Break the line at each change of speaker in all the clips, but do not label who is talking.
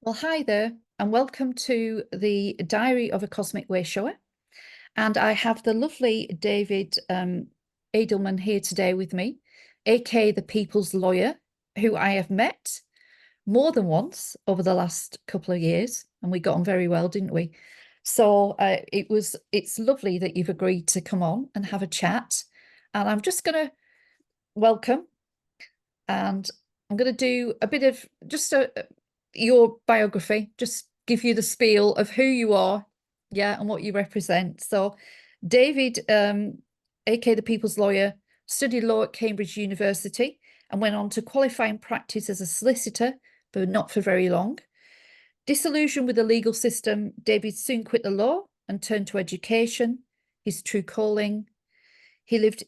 Well, hi there, and welcome to the Diary of a Cosmic Wayshower. And I have the lovely David Adelman here today with me, aka the People's Lawyer, who I have met more than once over the last couple of years, and we got on very well, didn't we? So it's lovely that you've agreed to come on and have a chat. And I'm just going to welcome, and I'm going to do a bit of just your biography, just give you the spiel of who you are, yeah, and what you represent. So, David, aka the People's Lawyer, studied law at Cambridge University and went on to qualify and practice as a solicitor, but not for very long. Disillusioned with the legal system, David soon quit the law and turned to education, his true calling. He lived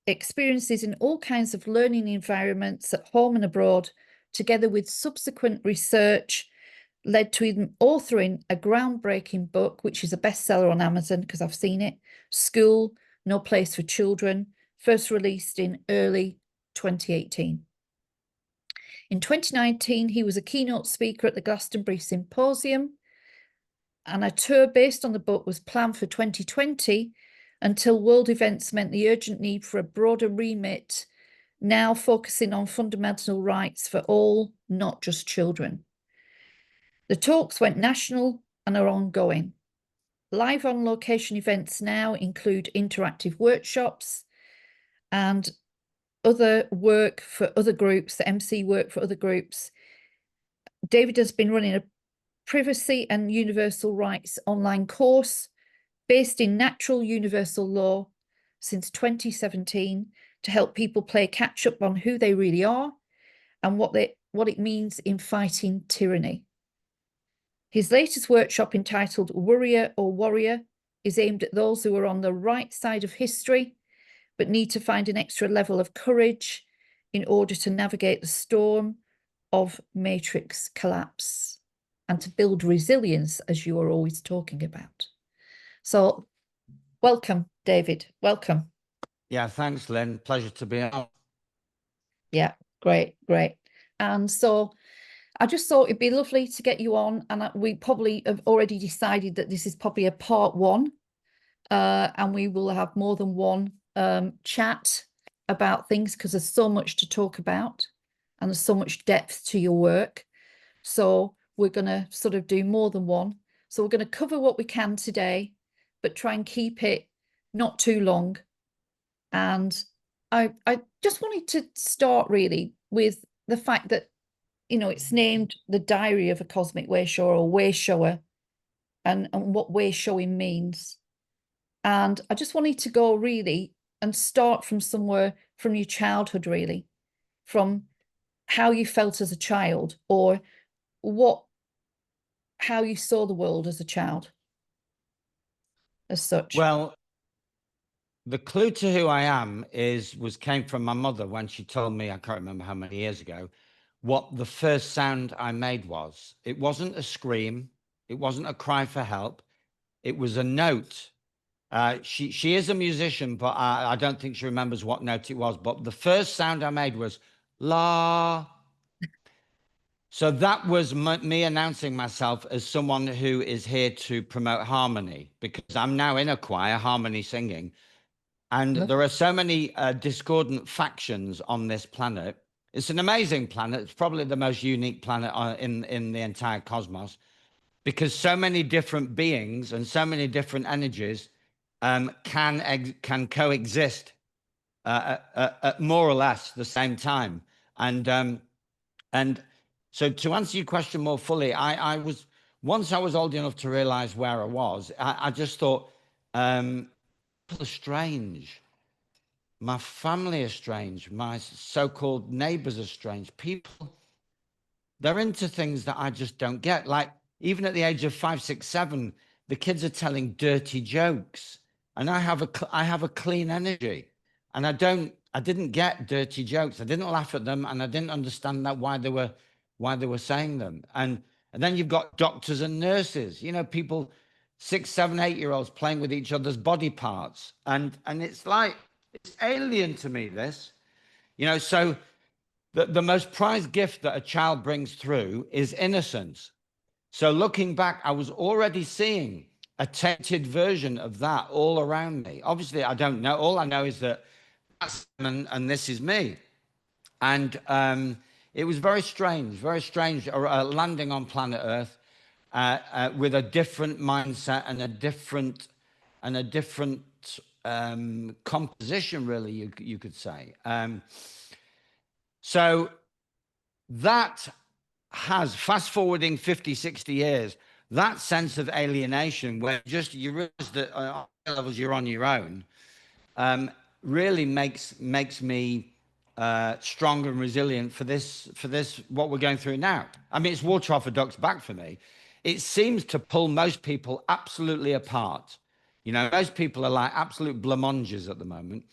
experiences in all kinds of learning environments at home and abroad, together with subsequent research, led to him authoring a groundbreaking book, which is a bestseller on Amazon because I've seen it, School, No Place for Children, first released in early 2018. In 2019, he was a keynote speaker at the Glastonbury Symposium, and a tour based on the book was planned for 2020 until world events meant the urgent need for a broader remit, now focusing on fundamental rights for all, not just children. The talks went national and are ongoing. Live on location events now include interactive workshops and other work for other groups, the MC work for other groups. David has been running a privacy and universal rights online course based in natural universal law since 2017 to help people play catch up on who they really are and what it means in fighting tyranny. His latest workshop, entitled Worrier or Warrior, is aimed at those who are on the right side of history but need to find an extra level of courage in order to navigate the storm of matrix collapse and to build resilience, as you are always talking about. So welcome, David. Welcome.
Yeah, thanks, Lynn. Pleasure to be on.
Yeah, great. And so I just thought it'd be lovely to get you on, and we probably have already decided that this is probably a part one, and we will have more than one chat about things because there's so much to talk about and there's so much depth to your work. So we're going to sort of do more than one. So we're going to cover what we can today, but try and keep it not too long. And I just wanted to start really with the fact that, you know, it's named The Diary of a Cosmic Wayshower or Wayshower, and what way showing means. And I just wanted to go really and start from somewhere from your childhood, really, from how you felt as a child, or how you saw the world as a child, as such.
Well, the clue to who I am came from my mother when she told me, I can't remember how many years ago, what the first sound I made was. It wasn't a scream. It wasn't a cry for help. It was a note. She is a musician, but I don't think she remembers what note it was. But the first sound I made was la. So that was me announcing myself as someone who is here to promote harmony, because I'm now in a choir, harmony singing. And there are so many discordant factions on this planet. It's an amazing planet. It's probably the most unique planet in the entire cosmos, because so many different beings and so many different energies can coexist at more or less the same time. And so to answer your question more fully, once I was old enough to realize where I was, I just thought, people are strange. My family is strange. My so-called neighbors are strange. People, they're into things that I just don't get. Like, even at the age of 5, 6, 7, the kids are telling dirty jokes, and I have a clean energy, and I didn't get dirty jokes. I didn't laugh at them, and I didn't understand why they were saying them. And then you've got doctors and nurses, people, 6, 7, 8-year-olds playing with each other's body parts, and it's like, it's alien to me, this, so the most prized gift that a child brings through is innocence. So looking back, I was already seeing a tainted version of that all around me. Obviously, I don't know. All I know is that that's him and this is me. And it was very strange landing on planet Earth with a different mindset and a different composition, really, you could say. So that has, fast forwarding 50, 60 years, that sense of alienation where just you realize that on levels you're on your own, really makes me stronger and resilient for this what we're going through now. I mean, it's water off a duck's back for me. It seems to pull most people absolutely apart. You know, most people are like absolute blancmanges at the moment.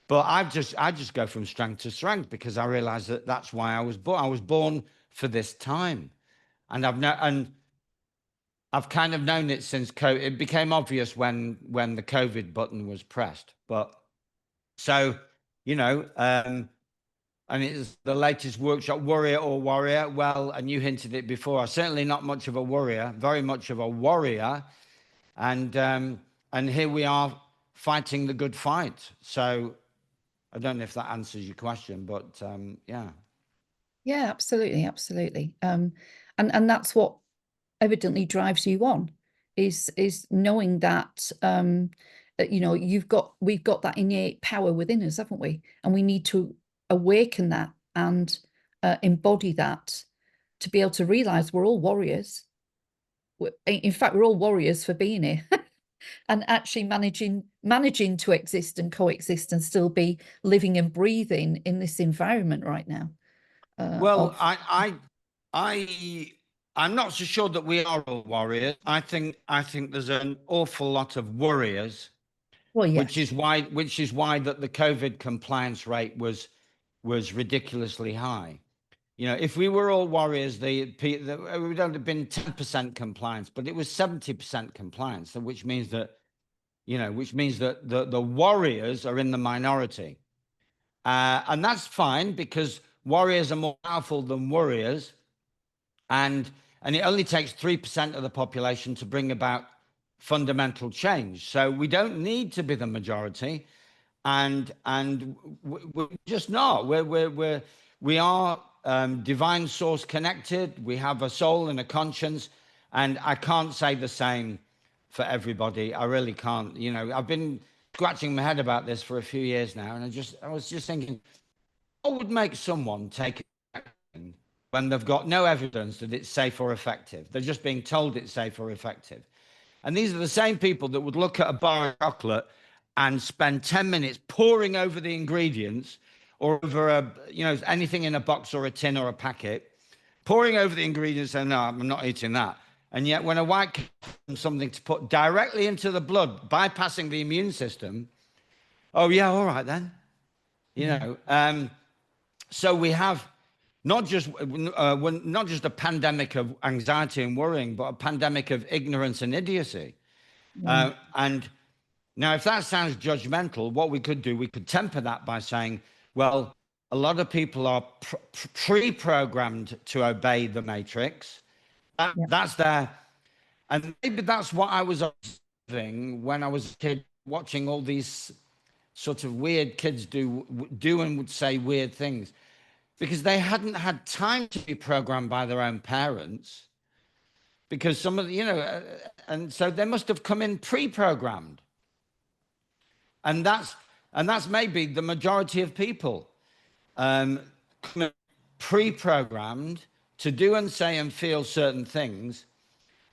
But I just go from strength to strength because I realize that that's why I was born. I was born for this time, and I've kind of known it since COVID. It became obvious when the COVID button was pressed. But so, you know, and it's the latest workshop, Warrior or Warrior. Well, and you hinted it before. I'm certainly not much of a warrior, very much of a warrior, and here we are fighting the good fight. So I don't know if that answers your question, but yeah.
Yeah, absolutely, absolutely. And that's what evidently drives you on, is knowing that you know, we've got that innate power within us, haven't we? And we need to awaken that and embody that to be able to realize we're all warriors. In fact, we're all warriors for being here. And actually managing to exist and coexist and still be living and breathing in this environment right now.
Well,
Of
I'm not so sure that we are all warriors. I think there's an awful lot of worriers,
Well,
which
yes.
is why that the COVID compliance rate was ridiculously high. You know, if we were all warriors, we would have been 10% compliance, but it was 70% compliance, which means that, you know, the warriors are in the minority. And that's fine because warriors are more powerful than warriors. And it only takes 3% of the population to bring about fundamental change. So we don't need to be the majority. And we're just not. We are divine source connected. We have a soul and a conscience. And I can't say the same for everybody. I really can't. You know, I've been scratching my head about this for a few years now. And I was just thinking, what would make someone take action when they've got no evidence that it's safe or effective? They're just being told it's safe or effective. And these are the same people that would look at a bar of chocolate and spend 10 minutes poring over the ingredients or over anything in a box or a tin or a packet, pouring over the ingredients and no, I'm not eating that. And yet when a white comes something to put directly into the blood, bypassing the immune system, oh yeah, all right then. You know, so we have not just a pandemic of anxiety and worrying, but a pandemic of ignorance and idiocy. And now, if that sounds judgmental, what we could do, we could temper that by saying, well, a lot of people are pre-programmed to obey the matrix.
Yeah.
That's there. And maybe that's what I was observing when I was a kid, watching all these sort of weird kids do and would say weird things because they hadn't had time to be programmed by their own parents because some of the, and so they must have come in pre-programmed. And that's maybe the majority of people pre-programmed to do and say and feel certain things.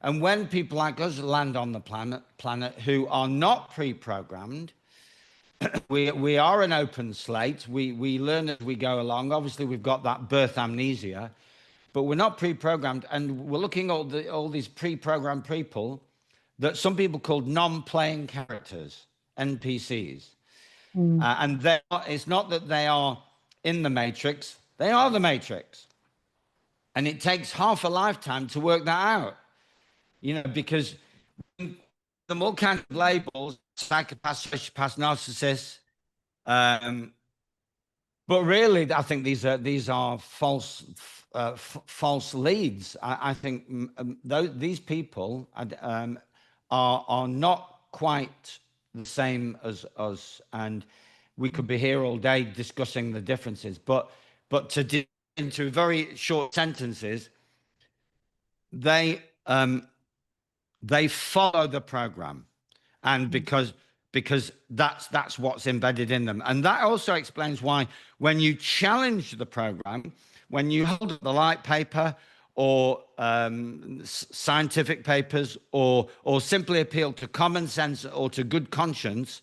And when people like us land on the planet who are not pre-programmed, we are an open slate. We learn as we go along. Obviously, we've got that birth amnesia, but we're not pre-programmed, and we're looking at all these pre-programmed people that some people called non-playing characters, NPCs. And it's not that they are in the matrix, they are the matrix. And it takes half a lifetime to work that out, because them all kinds of labels, psychopaths, sociopaths, narcissists. But really, I think these are false false leads. I think these people are not quite the same as us, and we could be here all day discussing the differences. But into very short sentences, they follow the program, and because that's what's embedded in them. And that also explains why when you challenge the program, when you hold up the light paper or scientific papers, or simply appeal to common sense or to good conscience,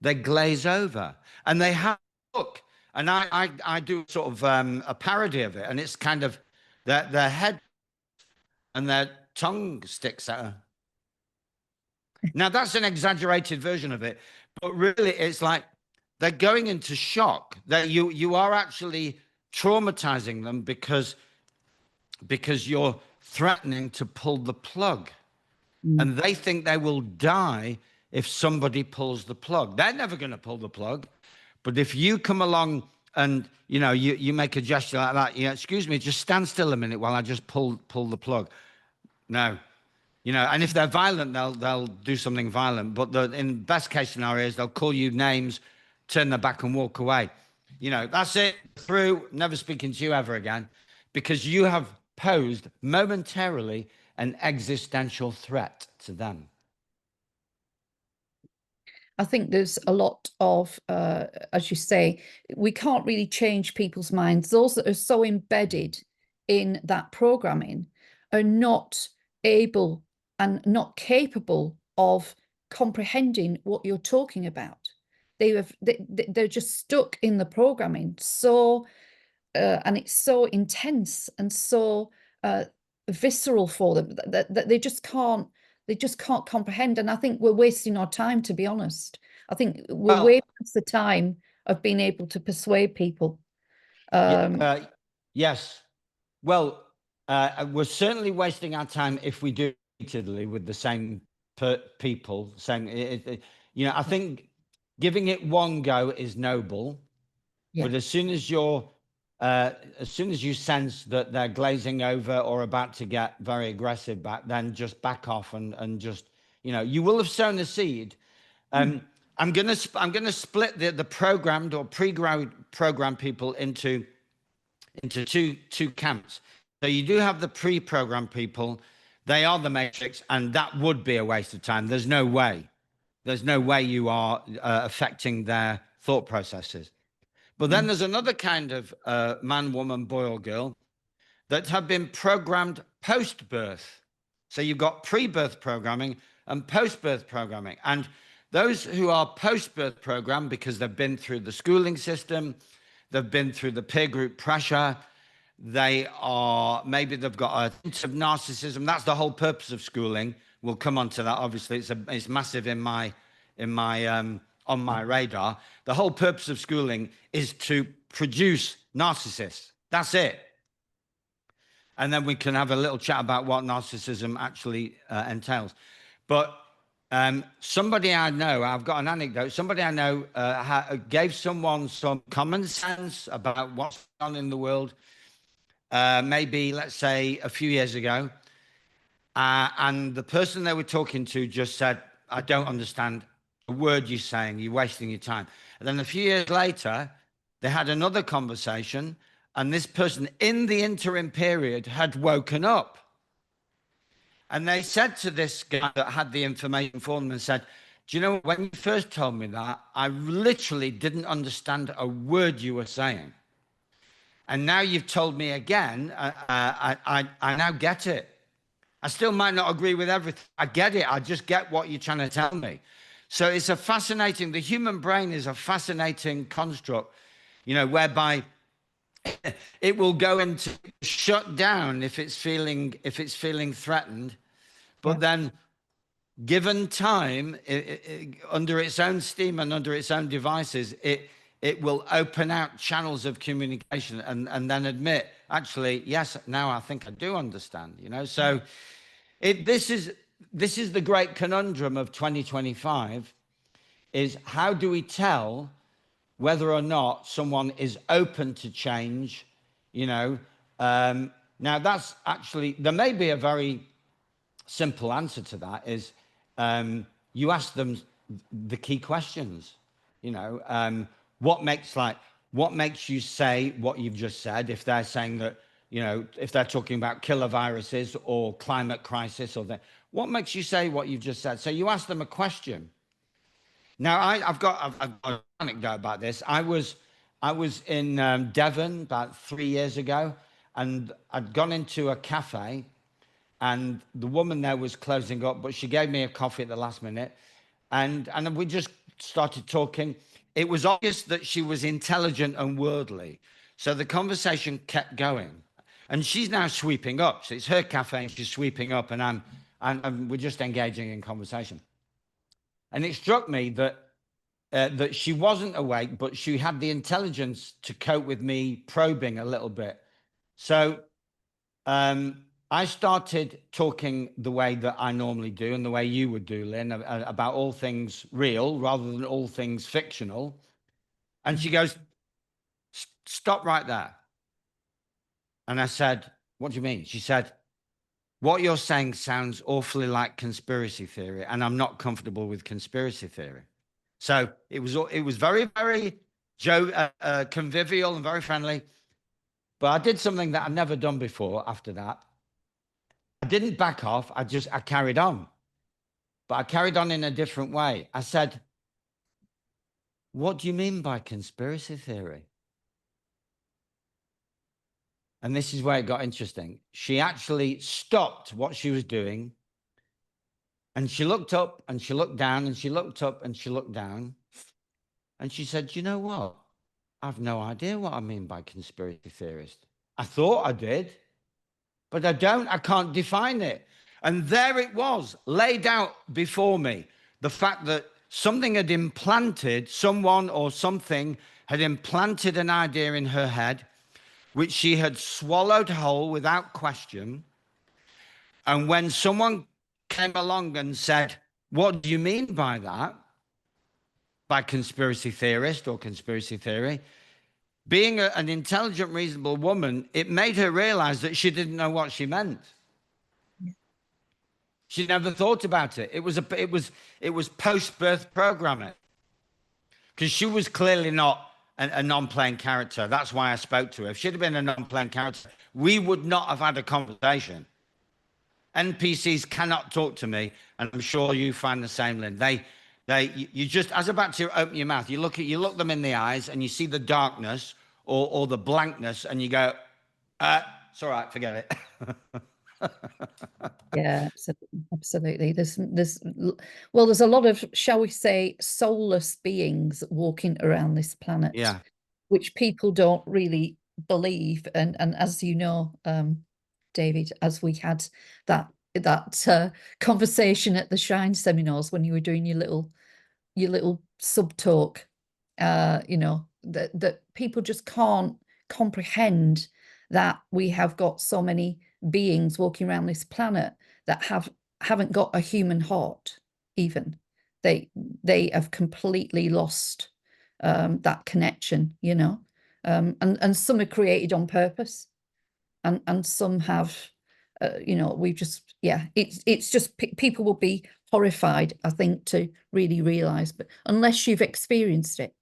they glaze over and they have look. And I do sort of a parody of it, and it's kind of their head and their tongue sticks out. Now, that's an exaggerated version of it, but really it's like they're going into shock, that you are actually traumatizing them because you're threatening to pull the plug. And they think they will die if somebody pulls the plug. They're never going to pull the plug. But if you come along and you make a gesture like that, excuse me, just stand still a minute while I just pull the plug. No. And if they're violent, they'll do something violent. But in best case scenarios, they'll call you names, turn their back and walk away. That's it. Through, never speaking to you ever again, because you have posed momentarily an existential threat to them.
I think there's a lot of, as you say, we can't really change people's minds. Those that are so embedded in that programming are not able and not capable of comprehending what you're talking about. They're just stuck in the programming. And it's so intense and so visceral for them that they just can't comprehend. And I think we're wasting our time, to be honest. I think we're way past the time of being able to persuade people.
Yes. Well, we're certainly wasting our time if we do repeatedly with the same people saying, I think giving it one go is noble, but as soon as you sense that they're glazing over or about to get very aggressive back, then just back off and just, you will have sown a seed. I'm gonna split the programmed or pre-programmed people into two camps. So you do have the pre-programmed people. They are the matrix, and that would be a waste of time. There's no way you are affecting their thought processes. But then there's another kind of man, woman, boy, or girl that have been programmed post-birth. So you've got pre-birth programming and post-birth programming. And those who are post-birth programmed because they've been through the schooling system, they've been through the peer group pressure, they've got a hint of narcissism. That's the whole purpose of schooling. We'll come on to that. Obviously, it's massive on my radar. The whole purpose of schooling is to produce narcissists. That's it. And then we can have a little chat about what narcissism actually entails. But somebody I know, I've got an anecdote. Somebody I know gave someone some common sense about what's going on in the world, maybe, let's say, a few years ago. And the person they were talking to just said, I don't understand a word you're saying. You're wasting your time. And then a few years later, they had another conversation, and this person in the interim period had woken up. And they said to this guy that had the information for them and said, do you know, when you first told me that, I literally didn't understand a word you were saying. And now you've told me again, I now get it. I still might not agree with everything. I get it. I just get what you're trying to tell me. So it's the human brain is a fascinating construct, whereby it will go into shut down if it's feeling threatened, but then given time, under its own steam and under its own devices, it will open out channels of communication and then admit, actually, yes, now I think I do understand, So this is the great conundrum of 2025, is how do we tell whether or not someone is open to change, Now, that's actually, there may be a very simple answer to that is you ask them the key questions. You know, what makes you say what you've just said? If they're saying that, you know, if they're talking about killer viruses or climate crisis or that, what makes you say what you've just said? So you ask them a question. Now, I've got an anecdote about this. I was in Devon about 3 years ago, and I'd gone into a cafe, and the woman there was closing up, but she gave me a coffee at the last minute, and we just started talking. It was obvious that she was intelligent and worldly, so the conversation kept going. And she's now sweeping up. So it's her cafe, and she's sweeping up, and we're just engaging in conversation. And it struck me that she wasn't awake, but she had the intelligence to cope with me probing a little bit. So I started talking the way that I normally do and the way you would do, Lynn, about all things real rather than all things fictional. And she goes, "Stop right there." And I said, "What do you mean?" She said, "What you're saying sounds awfully like conspiracy theory, and I'm not comfortable with conspiracy theory." So it was very, very convivial and very friendly. But I did something that I'd never done before after that. I didn't back off. I carried on. But I carried on in a different way. I said, "What do you mean by conspiracy theory?" And this is where it got interesting. She actually stopped what she was doing, and she looked up and she looked down and she looked up and she looked down. And she said, "You know what? I've no idea what I mean by conspiracy theorist. I thought I did, but I don't. I can't define it." And there it was, laid out before me. The fact that something had implanted, someone or something had implanted an idea in her head, which she had swallowed whole without question. And when someone came along and said, "What do you mean by that? By conspiracy theorist or conspiracy theory?" Being an intelligent, reasonable woman, it made her realize that she didn't know what she meant. She never thought about it. It was post-birth programming, because she was clearly not a non-playing character. That's why I spoke to her. If she'd have been a non-playing character, we would not have had a conversation. NPCs cannot talk to me, and I'm sure you find the same, Lynn. You just, as about to open your mouth, you look them in the eyes, and you see the darkness or the blankness, and you go, "It's all right, forget it."
Yeah, absolutely. There's a lot of, shall we say, soulless beings walking around this planet,
Yeah.
which people don't really believe. And as you know, David, as we had that conversation at the Shine seminars when you were doing your little sub talk, you know, that people just can't comprehend that we have got so many beings walking around this planet that haven't got a human heart. Even they have completely lost that connection, you know. And some are created on purpose, and some have, you know, we've just, yeah, it's just people will be horrified, I think, to really realize, but unless you've experienced it.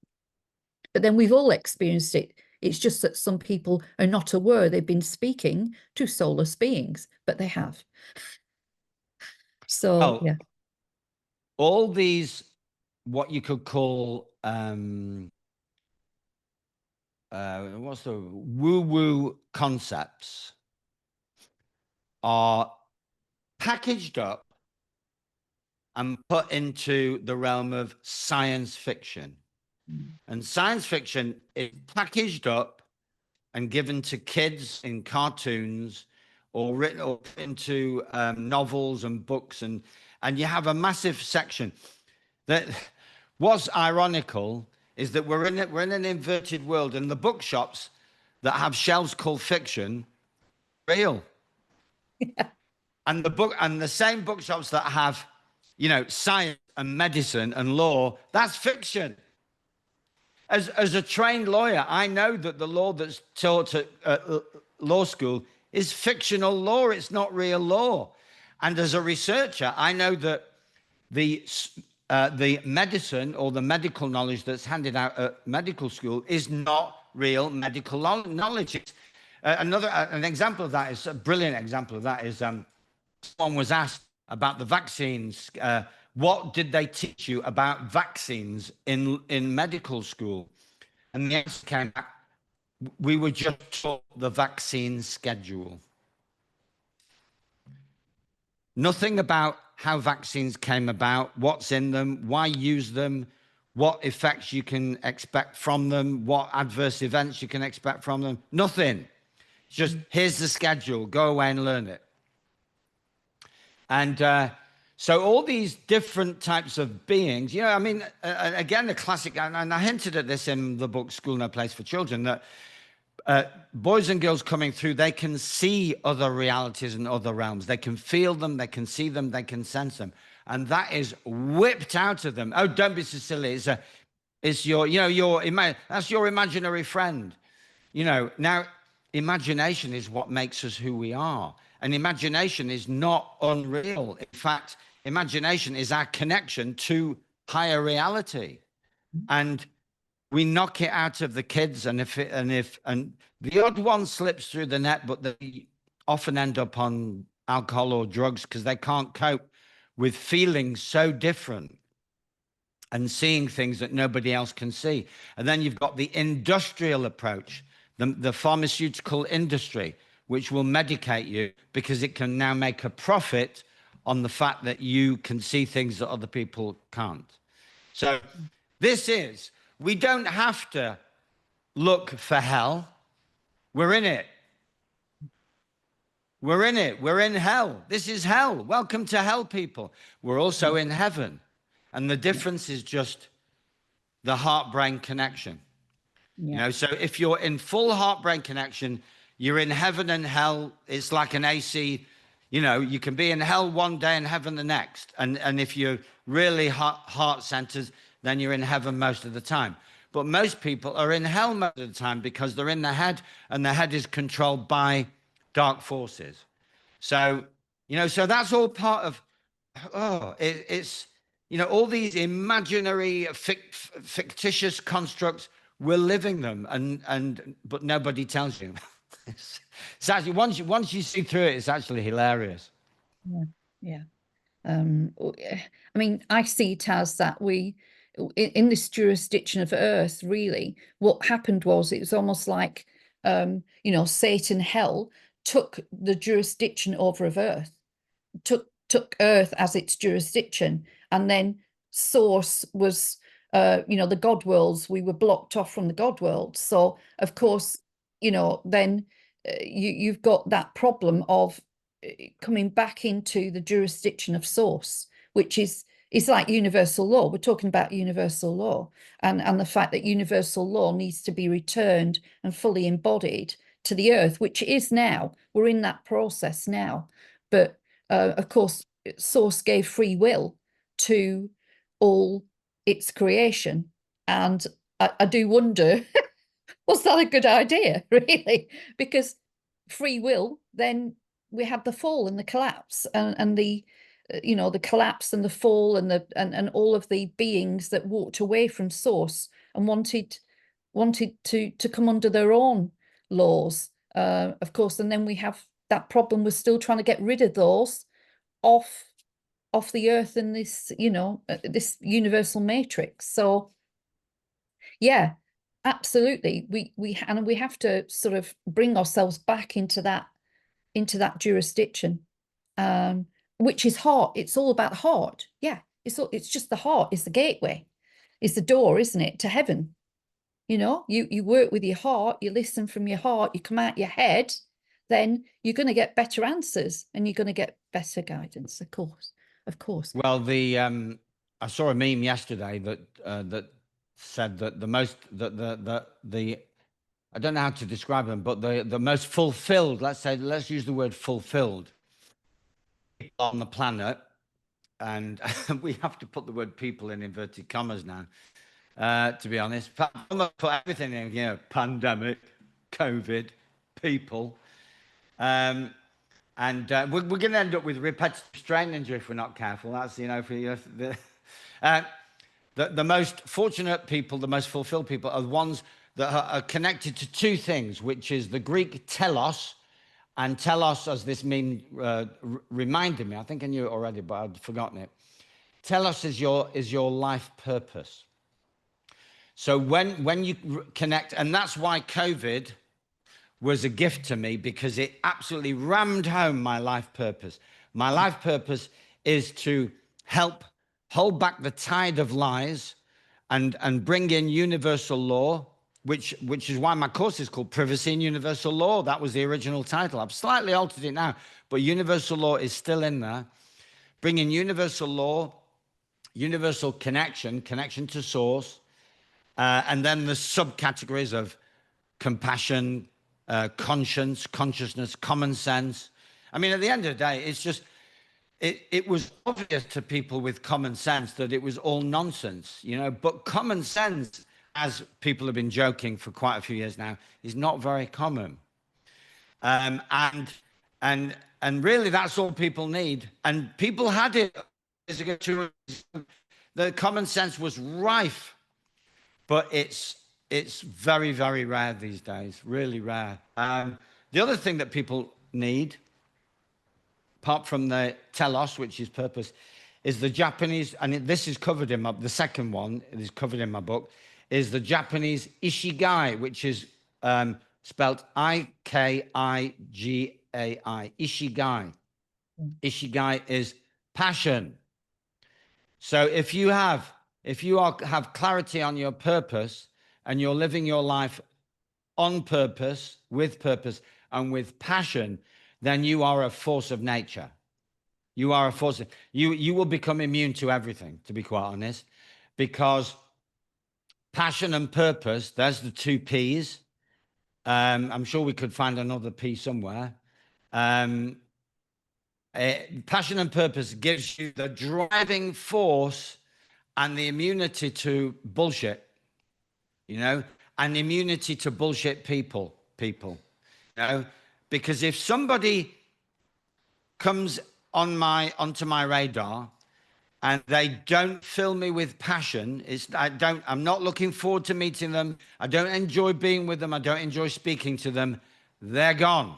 But then we've all experienced it. It's just that some people are not aware they've been speaking to soulless beings, but they have. So, yeah.
All these, what you could call, what's the woo-woo concepts, are packaged up and put into the realm of science fiction. And science fiction is packaged up and given to kids in cartoons, or written up into novels and books, and you have a massive section. That what's ironical is that we're in an inverted world, and the bookshops that have shelves called fiction, real.
Yeah.
And the same bookshops that have, you know, science and medicine and law, that's fiction. As a trained lawyer, I know that the law that's taught at law school is fictional law. It's not real law. And as a researcher, I know that the medicine or the medical knowledge that's handed out at medical school is not real medical knowledge. It's, an example of that is a brilliant example of that is someone was asked about the vaccines. What did they teach you about vaccines in medical school? And the answer came back, we were just taught the vaccine schedule. Nothing about how vaccines came about, what's in them, why use them, what effects you can expect from them, what adverse events you can expect from them. Nothing. It's just, here's the schedule, go away and learn it. And so all these different types of beings, you know, I mean, again, the classic, and I hinted at this in the book School No Place for Children, that boys and girls coming through, they can see other realities and other realms. They can feel them, they can see them, they can sense them. And that is whipped out of them. Oh, don't be so silly. It's your, you know, that's your imaginary friend. You know, now imagination is what makes us who we are. And imagination is not unreal. In fact, imagination is our connection to higher reality. And we knock it out of the kids, and the odd one slips through the net, but they often end up on alcohol or drugs because they can't cope with feeling so different and seeing things that nobody else can see. And then you've got the industrial approach, the pharmaceutical industry, which will medicate you because it can now make a profit on the fact that you can see things that other people can't. So we don't have to look for hell. We're in it. We're in it. We're in hell. This is hell. Welcome to hell, people. We're also in heaven. And the difference is just the heart-brain connection. Yeah. You know, so if you're in full heart-brain connection, you're in heaven and hell. It's like an AC. You know, you can be in hell one day and heaven the next. And if you're really heart-centered, then you're in heaven most of the time. But most people are in hell most of the time because they're in the head, and the head is controlled by dark forces. So, you know, so that's all part of, it's, you know, all these imaginary, fictitious constructs, we're living them, but nobody tells you. It's actually, once you see through it, it's actually hilarious.
Yeah, yeah. I mean, I see it as that in this jurisdiction of Earth, really, what happened was it was almost like, you know, Satan, hell, took the jurisdiction over of Earth, took Earth as its jurisdiction, and then Source was, you know, the God worlds. We were blocked off from the God world. So, of course, you know, then you've got that problem of coming back into the jurisdiction of Source, which is like universal law. We're talking about universal law, and the fact that universal law needs to be returned and fully embodied to the Earth, which is now. We're in that process now. But of course, Source gave free will to all its creation. And I do wonder, was that a good idea, really? Because free will, then we had the fall and the collapse, and the, you know, the collapse and the fall, and and all of the beings that walked away from Source and wanted to come under their own laws, of course. And then we have that problem. We're still trying to get rid of those off the Earth in this, you know, this universal matrix. So yeah, absolutely, we have to sort of bring ourselves back into that jurisdiction, which is heart. It's all about heart. Yeah, it's just the heart is the gateway, is the door, isn't it, to heaven? You know, you work with your heart, you listen from your heart, you come out your head, then you're going to get better answers and you're going to get better guidance, of course.
Well, I saw a meme yesterday that said that the I don't know how to describe them, but the most fulfilled, let's use the word fulfilled on the planet, and we have to put the word people in inverted commas now, to be honest. Put everything in, you know, pandemic, COVID, people. And we're going to end up with repetitive strain injury if we're not careful. That's, you know, for you. Uh, the most fortunate people, the most fulfilled people are the ones that are connected to two things, which is the Greek telos, and telos as this mean reminded me. I think I knew it already, but I'd forgotten it. Telos is your life purpose. So when you connect, and that's why COVID was a gift to me, because it absolutely rammed home my life purpose. My life purpose is to help hold back the tide of lies and bring in universal law, which is why my course is called Privacy and Universal Law. That was the original title. I've slightly altered it now, but universal law is still in there. Bring in universal law, universal connection to source, and then the subcategories of compassion, conscience, consciousness, common sense. I mean, at the end of the day, it's just, it was obvious to people with common sense that it was all nonsense, you know, but common sense, as people have been joking for quite a few years now, is not very common. And really that's all people need. And people had it years ago. The common sense was rife, but it's very, very rare these days, really rare. The other thing that people need, apart from the telos, which is purpose, is the Japanese, and this is covered in the second one is covered in my book, is the Japanese ikigai, which is spelled Ikigai, ikigai. Ikigai is passion. So if you have clarity on your purpose and you're living your life on purpose, and with passion, then you are a force of nature. You are a force. You will become immune to everything, to be quite honest, because passion and purpose, there's the two P's. I'm sure we could find another P somewhere. Passion and purpose gives you the driving force and the immunity to bullshit, you know, and immunity to bullshit people, you know, because if somebody comes onto my radar and they don't fill me with passion, I'm not looking forward to meeting them, I don't enjoy being with them, I don't enjoy speaking to them, they're gone.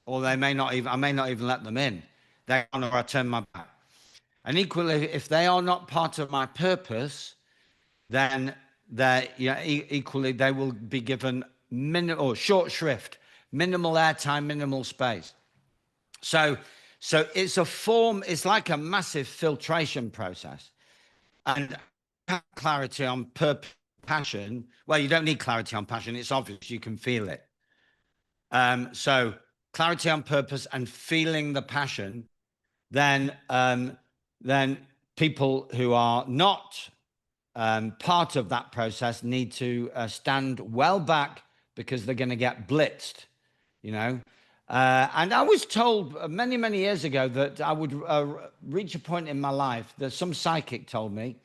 Or I may not even let them in. They're gone, or I turn my back. And equally, if they are not part of my purpose, then equally they will be given short shrift, minimal airtime, minimal space. So it's a form, it's like a massive filtration process. And clarity on purpose, passion, well, you don't need clarity on passion, it's obvious, you can feel it. So clarity on purpose and feeling the passion, then people who are not part of that process need to stand well back, because they're going to get blitzed, you know. And I was told many, many years ago that I would reach a point in my life that some psychic told me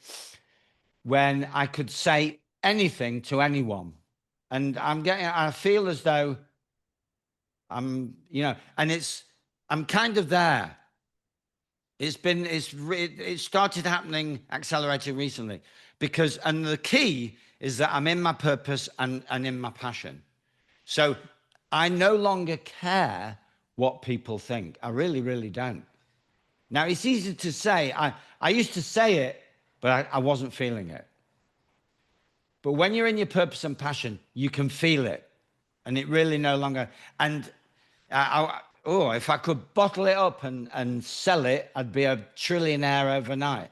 when I could say anything to anyone. And I feel as though I'm, you know, and I'm kind of there. It started happening, accelerating recently, and the key is that I'm in my purpose and in my passion. So I no longer care what people think. I really, really don't. Now, it's easy to say. I used to say it, but I wasn't feeling it. But when you're in your purpose and passion, you can feel it. And it really no longer. And if I could bottle it up and sell it, I'd be a trillionaire overnight.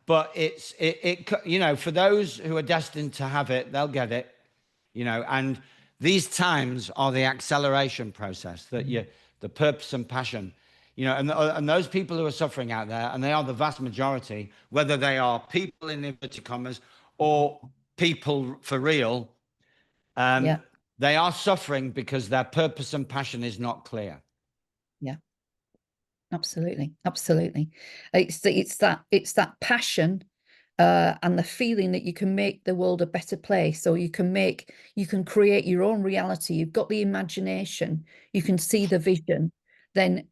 But you know, for those who are destined to have it, they'll get it, you know. And these times are the acceleration process, that the purpose and passion, you know, and those people who are suffering out there, and they are the vast majority, whether they are people in inverted commas or people for real, they are suffering because their purpose and passion is not clear.
Yeah, absolutely, absolutely. It's that passion and the feeling that you can make the world a better place, or you can create your own reality, you've got the imagination, you can see the vision, then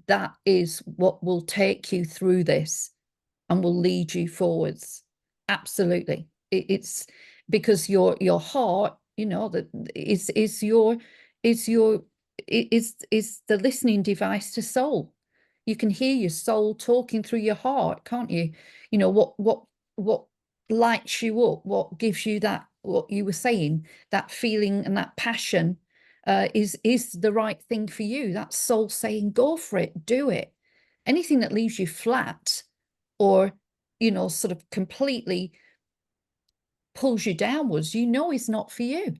that is what will take you through this and will lead you forwards. Absolutely. It's because your heart, you know, that is the listening device to soul. You can hear your soul talking through your heart, can't you? You know, what lights you up, what gives you that, what you were saying, that feeling and that passion, is the right thing for you. That's soul saying, go for it, do it. Anything that leaves you flat, or, you know, sort of completely pulls you downwards, you know, is not for you.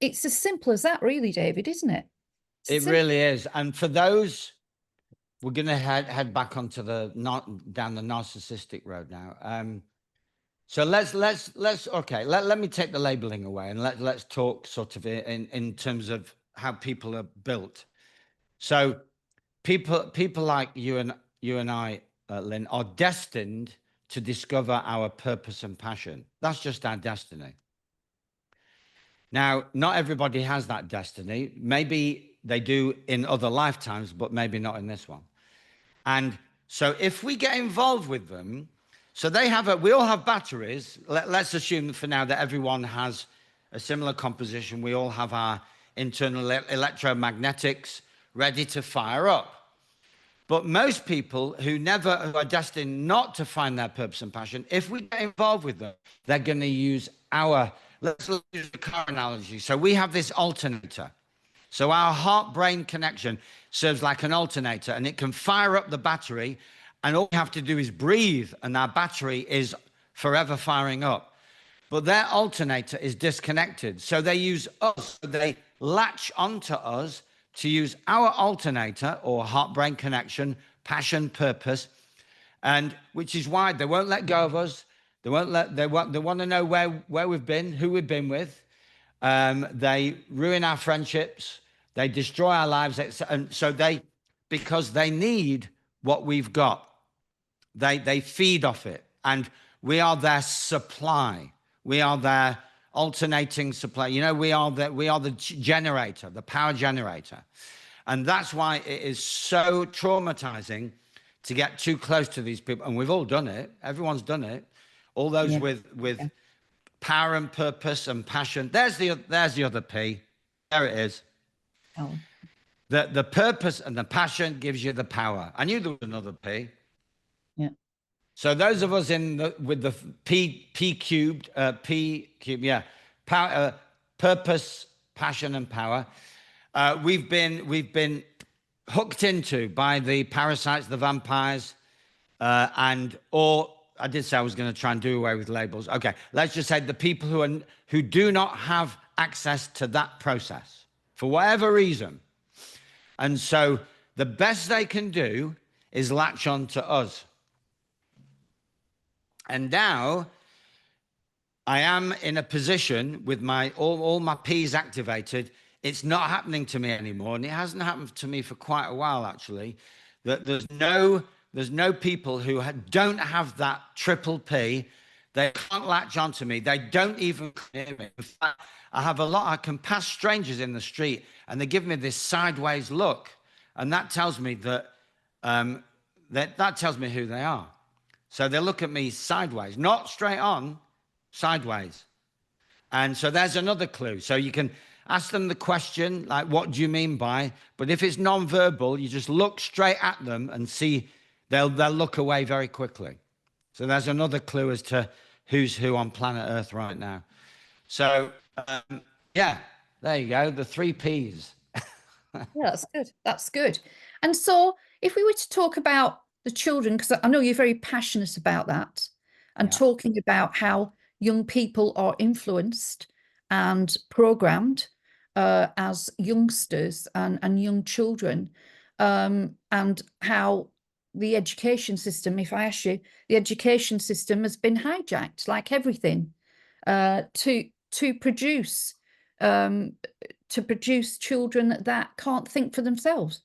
It's as simple as that, really, David, isn't it?
It really is. And for those, we're going to head back onto the not down the narcissistic road now. So let's okay. Let me take the labeling away, and let's talk sort of in terms of how people are built. So people like you and I, Lynn, are destined to discover our purpose and passion. That's just our destiny. Now, not everybody has that destiny. Maybe they do in other lifetimes, but maybe not in this one. And so if we get involved with them, so we all have batteries. Let's assume for now that everyone has a similar composition. We all have our internal electromagnetics ready to fire up. But most people who are destined not to find their purpose and passion, if we get involved with them, they're going to use let's use the car analogy. So we have this alternator. So our heart-brain connection serves like an alternator, and it can fire up the battery, and all we have to do is breathe, and our battery is forever firing up. But their alternator is disconnected. So they use us, they latch onto us to use our alternator, or heart-brain connection, passion, purpose, and which is why they won't let go of us. They want to know where we've been, who we've been with. They ruin our friendships. They destroy our lives. And so because they need what we've got, they feed off it. And we are their supply. We are their alternating supply. You know, we are the generator, the power generator. And that's why it is so traumatizing to get too close to these people. And we've all done it. Everyone's done it. All those with power and purpose and passion. There's the other P. There it is.
Oh.
The purpose and the passion gives you the power. I knew there was another P.
Yeah.
So those of us with the P cubed, yeah, power, purpose, passion, and power. We've been hooked into by the parasites, the vampires, or I did say I was going to try and do away with labels. Okay, let's just say the people who do not have access to that process for whatever reason. And so the best they can do is latch on to us. And now I am in a position with all my P's activated. It's not happening to me anymore, and it hasn't happened to me for quite a while, actually. That there's no people who don't have that triple P. They can't latch onto me. They don't even hear me. In fact, I can pass strangers in the street, and they give me this sideways look, and that tells me that that tells me who they are. So they look at me sideways, not straight on, sideways. And so there's another clue. So you can ask them the question, like, what do you mean by? But if it's non-verbal, you just look straight at them and see they'll look away very quickly. So there's another clue as to who's who on planet Earth right now. So, yeah, there you go, the 3 Ps.
Yeah, that's good. That's good. And so if we were to talk about the children, because I know you're very passionate about that, and talking about how young people are influenced and programmed as youngsters and young children, and how the education system, if I ask you, the education system has been hijacked, like everything, to produce children that can't think for themselves.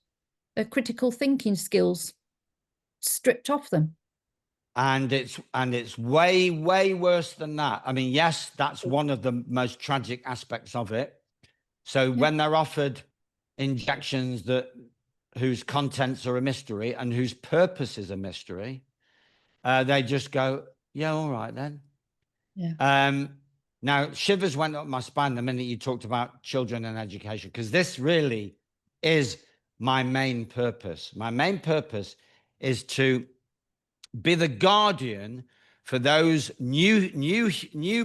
Their critical thinking skills stripped off them.
And it's way, way worse than that. I mean, yes, that's one of the most tragic aspects of it. So when they're offered injections whose contents are a mystery and whose purpose is a mystery, they just go, yeah, all right then.
Yeah.
Now, shivers went up my spine the minute you talked about children and education, because this really is my main purpose. My main purpose is to be the guardian for those new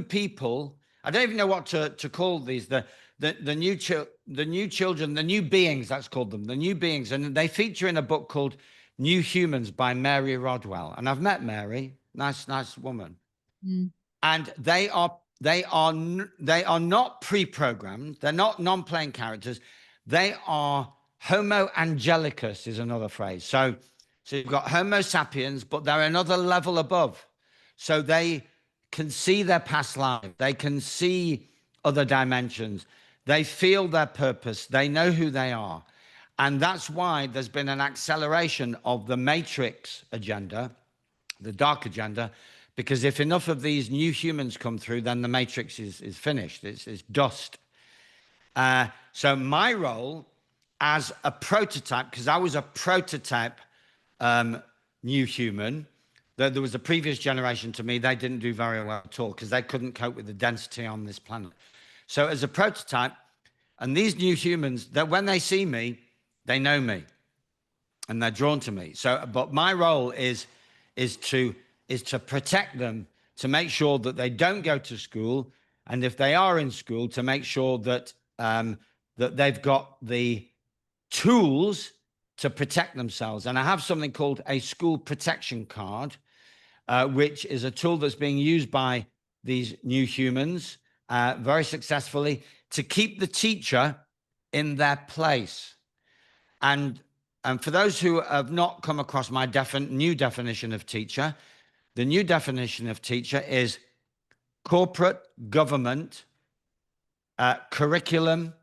people. I don't even know what to call these. The new children, the new beings. That's called them, the new beings, and they feature in a book called New Humans by Mary Rodwell. And I've met Mary, nice woman, and they are not pre-programmed. They're not non-playing characters. They are Homo angelicus is another phrase. So you've got Homo sapiens, but they're another level above. So they can see their past life. They can see other dimensions. They feel their purpose. They know who they are. And that's why there's been an acceleration of the Matrix agenda, the dark agenda, because if enough of these new humans come through, then the Matrix is finished. It's dust. So my role as a prototype, because I was a prototype new human. There was a previous generation to me. They didn't do very well at all because they couldn't cope with the density on this planet. So as a prototype, and these new humans, that when they see me, they know me and they're drawn to me. So, but my role is to protect them, to make sure that they don't go to school, and if they are in school, to make sure that that they've got the tools to protect themselves. And I have something called a school protection card, which is a tool that's being used by these new humans very successfully to keep the teacher in their place. And for those who have not come across my new definition of teacher, the new definition of teacher is corporate government, curriculum,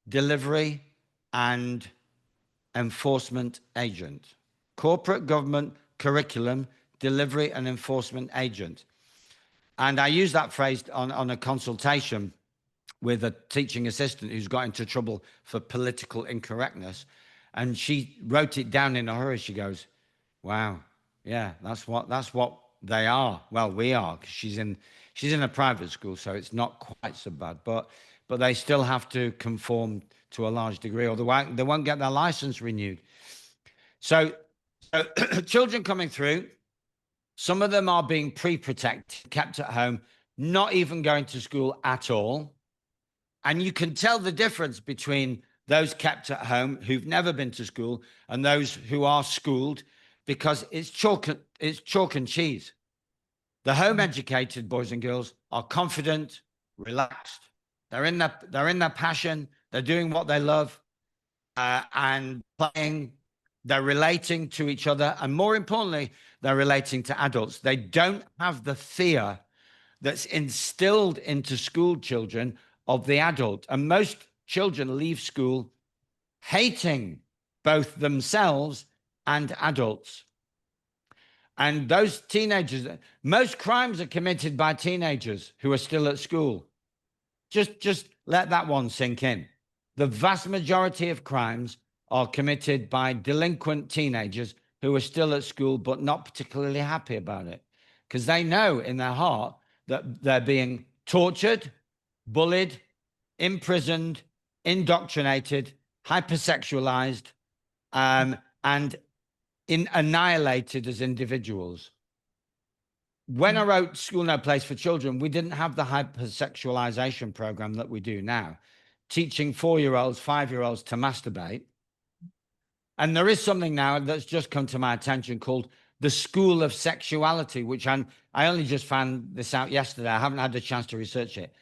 delivery, and enforcement agent. Corporate government, curriculum, delivery, and enforcement agent. And I use that phrase on a consultation with a teaching assistant who's got into trouble for political incorrectness. And she wrote it down in a hurry. She goes, wow, yeah, that's what they are. Well, we are, because she's in a private school, so it's not quite so bad. But they still have to conform to a large degree, or they won't get their license renewed. So children coming through, some of them are being pre-protected, kept at home, not even going to school at all. And you can tell the difference between those kept at home who've never been to school and those who are schooled, because it's chalk and cheese. The home educated boys and girls are confident, relaxed. They're in their passion. They're doing what they love, and playing. They're relating to each other, and more importantly, they're relating to adults. They don't have the fear that's instilled into school children of the adult. And most children leave school hating both themselves and adults. And those teenagers, most crimes are committed by teenagers who are still at school. Just let that one sink in. The vast majority of crimes are committed by delinquent teenagers who are still at school but not particularly happy about it, because they know in their heart that they're being tortured, bullied, imprisoned, indoctrinated, hypersexualized, and annihilated as individuals. When I wrote School No Place for Children, we didn't have the hypersexualization program that we do now, teaching 4-year-olds, 5-year-olds to masturbate. And there is something now that's just come to my attention called the School of Sexuality, which I only just found this out yesterday. I haven't had the chance to research it.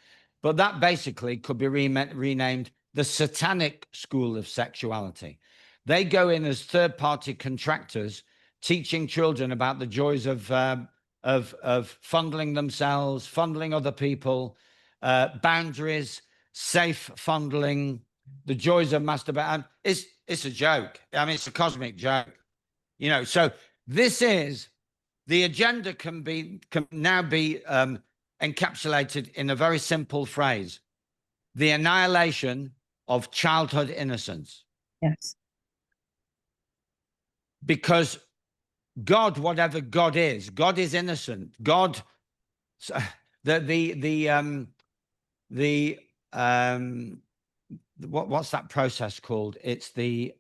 But that basically could be renamed the Satanic School of Sexuality. They go in as third-party contractors, teaching children about the joys of fondling themselves, fondling other people, boundaries, safe fondling, the joys of masturbation. It's a joke. I mean, it's a cosmic joke. So this is the agenda can now be encapsulated in a very simple phrase: the annihilation of childhood innocence.
Yes.
Because God, whatever God is innocent. God, what's that process called? It's the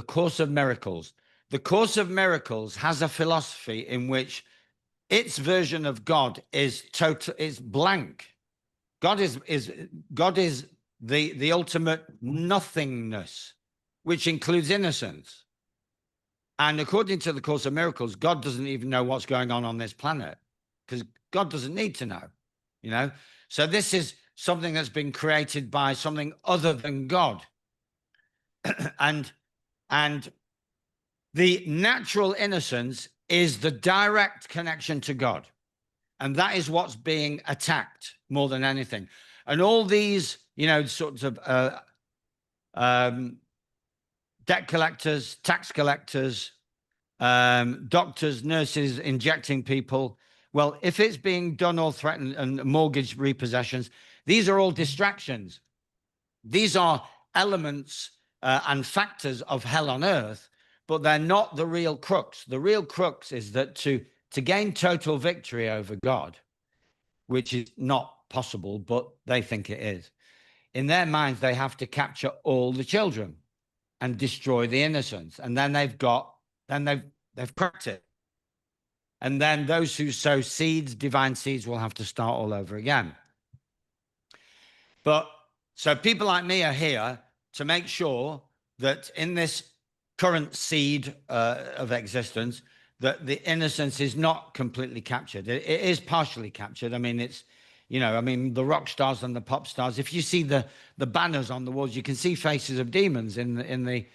Course of Miracles. The Course of Miracles has a philosophy in which its version of God is total, is blank. God is the ultimate nothingness, which includes innocence. And according to the Course of Miracles, God doesn't even know what's going on this planet, because God doesn't need to know, you know. So this is something that's been created by something other than God. and the natural innocence is the direct connection to God. And that is what's being attacked more than anything. And all these, you know, sorts of debt collectors, tax collectors, doctors, nurses injecting people. Well, if it's being done or threatened, and mortgage repossessions, these are all distractions. These are elements and factors of hell on earth, but they're not the real crux. The real crux is that to gain total victory over God, which is not possible, but they think it is, in their minds, they have to capture all the children and destroy the innocents. And then they've cracked it. And then those who sow seeds, divine seeds, will have to start all over again. But so people like me are here to make sure that in this current seed of existence, that the innocence is not completely captured. It is partially captured. I mean, it's, you know, I mean, the rock stars and the pop stars, if you see the banners on the walls, you can see faces of demons in the,